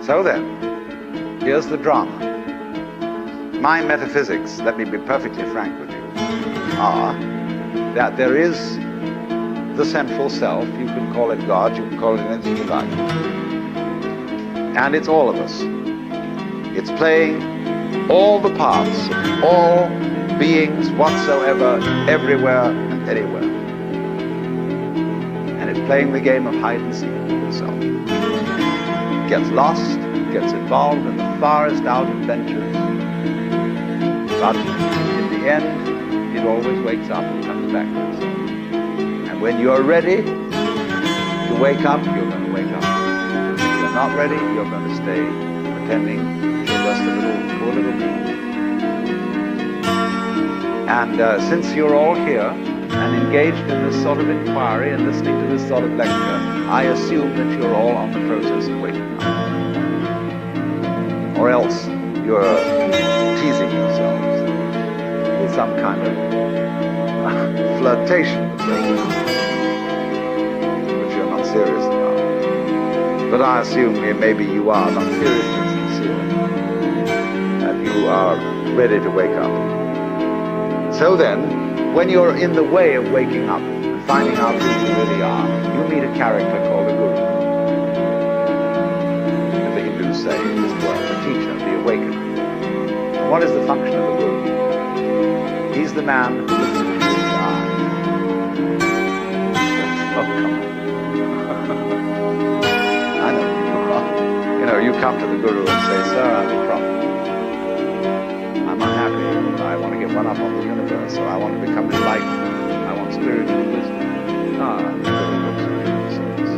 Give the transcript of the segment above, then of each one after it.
So then, here's the drama. My metaphysics, let me be perfectly frank with you, are that there is the central self. You can call it God, you can call it anything you like. And it's all of us. It's playing all the parts of all beings whatsoever, everywhere and anywhere. And it's playing the game of hide and seek with itself. It gets lost, gets involved in the farthest out adventures. But in the end, it always wakes up and comes back to itself. And when you're ready to wake up, you're going to wake up. If you're not ready, you're going to stay pretending you're just a poor little being. And since you're all here and engaged in this sort of inquiry and listening to this sort of lecture, I assume that you're all on the process of waking up. Or else you're teasing yourselves with some kind of flirtation with waking up, which you're not serious about. But I assume maybe you are not seriously sincere, that you are ready to wake up. So then, when you're in the way of waking up and finding out who you really are, you meet a character called a guru. And the Hindus say in this world, the teacher, the awakener. And what is the function of a guru? He's the man who looks at you in the eye. Oh, come on. I know you are. You know, you come to the guru and say, "Sir, I'm a prophet. I'm unhappy. I want to get one up on the universe, or I want to become enlightened. I want spiritual wisdom." Ah, the guru looks at you and says,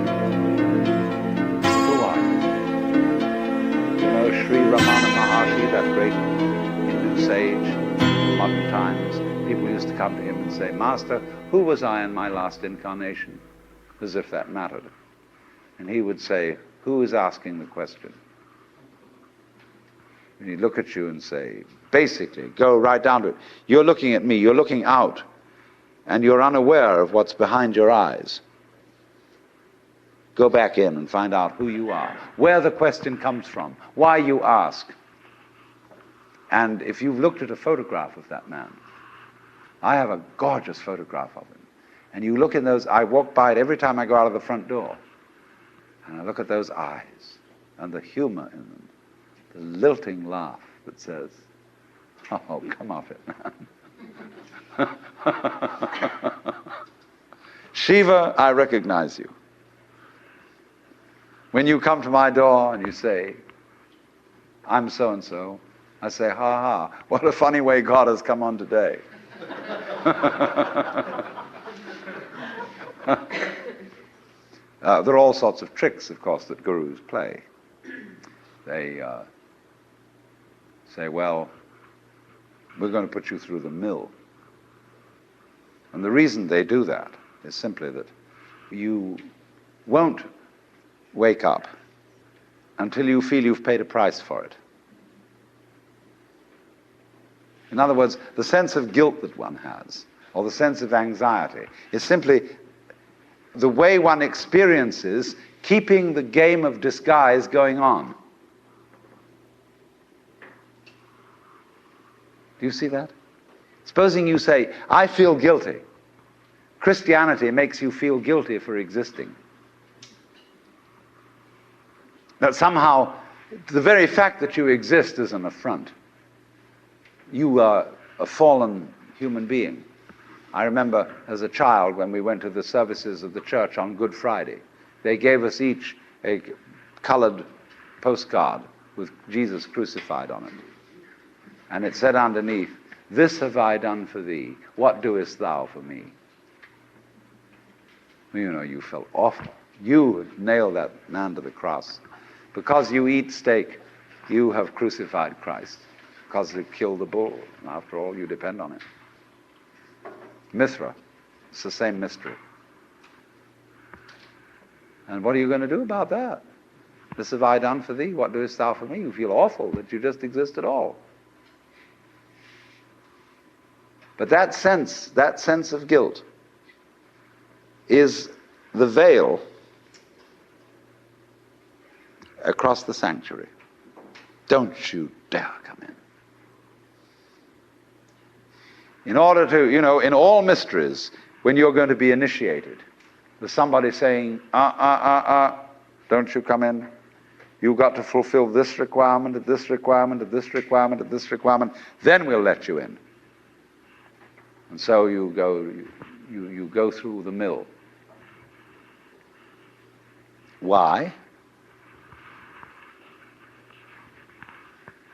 "Who are you?" You know, Sri Ramana Maharshi, that great Hindu sage of modern times, people used to come to him and say, "Master, who was I in my last incarnation?" As if that mattered. And he would say, "Who is asking the question?" And he'd look at you and say, basically, go right down to it. You're looking at me, you're looking out, and you're unaware of what's behind your eyes. Go back in and find out who you are, where the question comes from, why you ask. And if you've looked at a photograph of that man, I have a gorgeous photograph of him. And you look in those, I walk by it every time I go out of the front door. And I look at those eyes and the humor in them, the lilting laugh that says, "Oh, come off it, man." Shiva, I recognize you. When you come to my door and you say, "I'm so-and-so," I say, "Ha ha, what a funny way God has come on today." There are all sorts of tricks, of course, that gurus play. They say, "Well, we're going to put you through the mill." And the reason they do that is simply that you won't wake up until you feel you've paid a price for it. In other words, the sense of guilt that one has, or the sense of anxiety, is simply the way one experiences keeping the game of disguise going on. Do you see that? Supposing you say, "I feel guilty." Christianity makes you feel guilty for existing. That somehow the very fact that you exist is an affront. You are a fallen human being. I remember as a child when we went to the services of the church on Good Friday, they gave us each a colored postcard with Jesus crucified on it. And it said underneath, "This have I done for thee. What doest thou for me?" You know, you felt awful. You had nailed that man to the cross. Because you eat steak, you have crucified Christ. Because they killed the bull. And after all, you depend on it. Mithra, it's the same mystery. And what are you going to do about that? "This have I done for thee, what doest thou for me?" You feel awful that you just exist at all. But that sense of guilt is the veil across the sanctuary. Don't you dare come in. In order to, in all mysteries, when you're going to be initiated, there's somebody saying, don't you come in. You've got to fulfill this requirement, this requirement, this requirement, this requirement, then we'll let you in. And so you go through the mill. Why?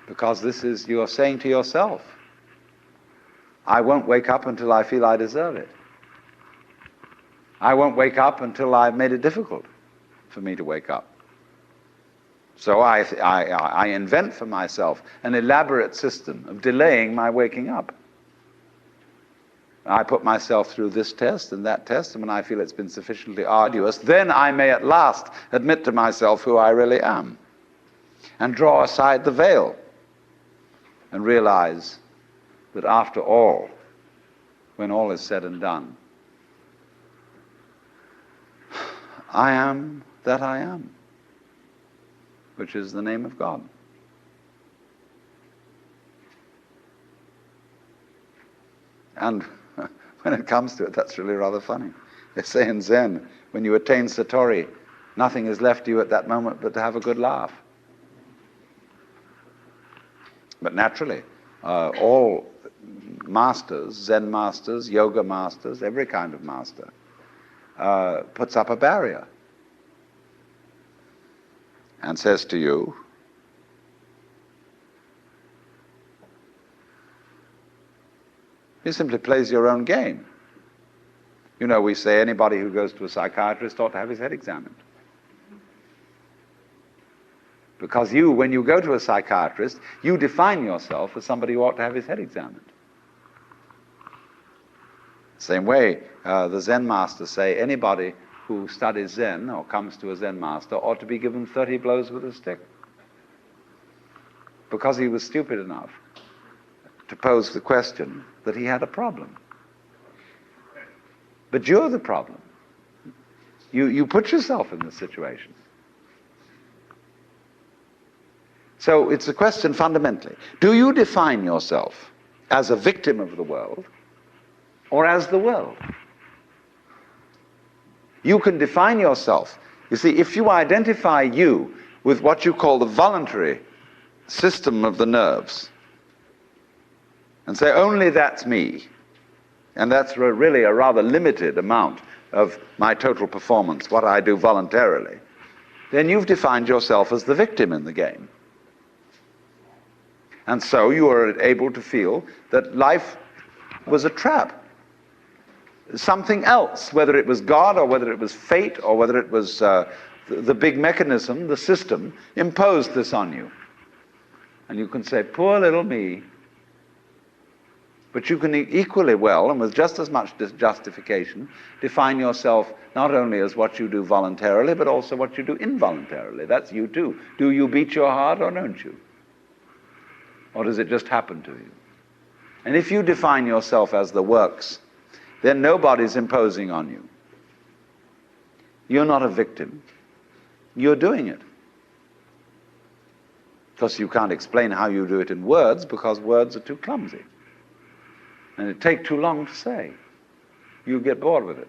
Because you're saying to yourself, I won't wake up until I feel I deserve it. I won't wake up until I've made it difficult for me to wake up. So I invent for myself an elaborate system of delaying my waking up. I put myself through this test and that test, and when I feel it's been sufficiently arduous, then I may at last admit to myself who I really am, and draw aside the veil, and realize that after all, when all is said and done, I am that I am, which is the name of God. And when it comes to it, that's really rather funny. They say in Zen, when you attain Satori, nothing is left to you at that moment but to have a good laugh. But naturally, all masters, Zen masters, yoga masters, every kind of master, puts up a barrier and says to you, he simply plays your own game. We say anybody who goes to a psychiatrist ought to have his head examined. Because when you go to a psychiatrist, you define yourself as somebody who ought to have his head examined. Same way, the Zen masters say anybody who studies Zen or comes to a Zen master ought to be given 30 blows with a stick. Because he was stupid enough to pose the question that he had a problem. But you're the problem. You put yourself in this situation. So it's a question fundamentally. Do you define yourself as a victim of the world or as the world? You can define yourself. You see, if you identify you with what you call the voluntary system of the nerves, and say, only that's me, and that's really a rather limited amount of my total performance, what I do voluntarily, then you've defined yourself as the victim in the game. And so you are able to feel that life was a trap. Something else, whether it was God or whether it was fate or whether it was the big mechanism, the system, imposed this on you. And you can say, poor little me. But you can equally well, and with just as much justification, define yourself not only as what you do voluntarily, but also what you do involuntarily. That's you too. Do you beat your heart or don't you? Or does it just happen to you? And if you define yourself as the works, then nobody's imposing on you. You're not a victim. You're doing it. Because you can't explain how you do it in words, because words are too clumsy. And it takes too long to say. You get bored with it.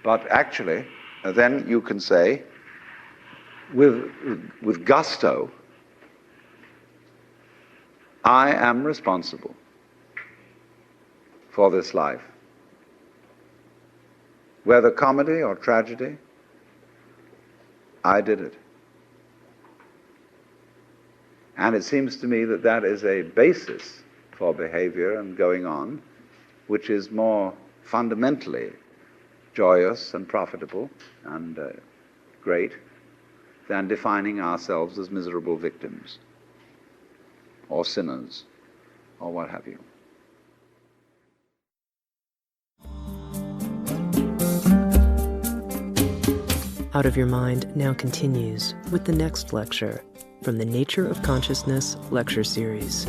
But actually, then you can say, with gusto, I am responsible for this life. Whether comedy or tragedy, I did it. And it seems to me that that is a basis for behavior and going on, which is more fundamentally joyous and profitable and great than defining ourselves as miserable victims or sinners or what have you. Out of Your Mind now continues with the next lecture from the Nature of Consciousness lecture series.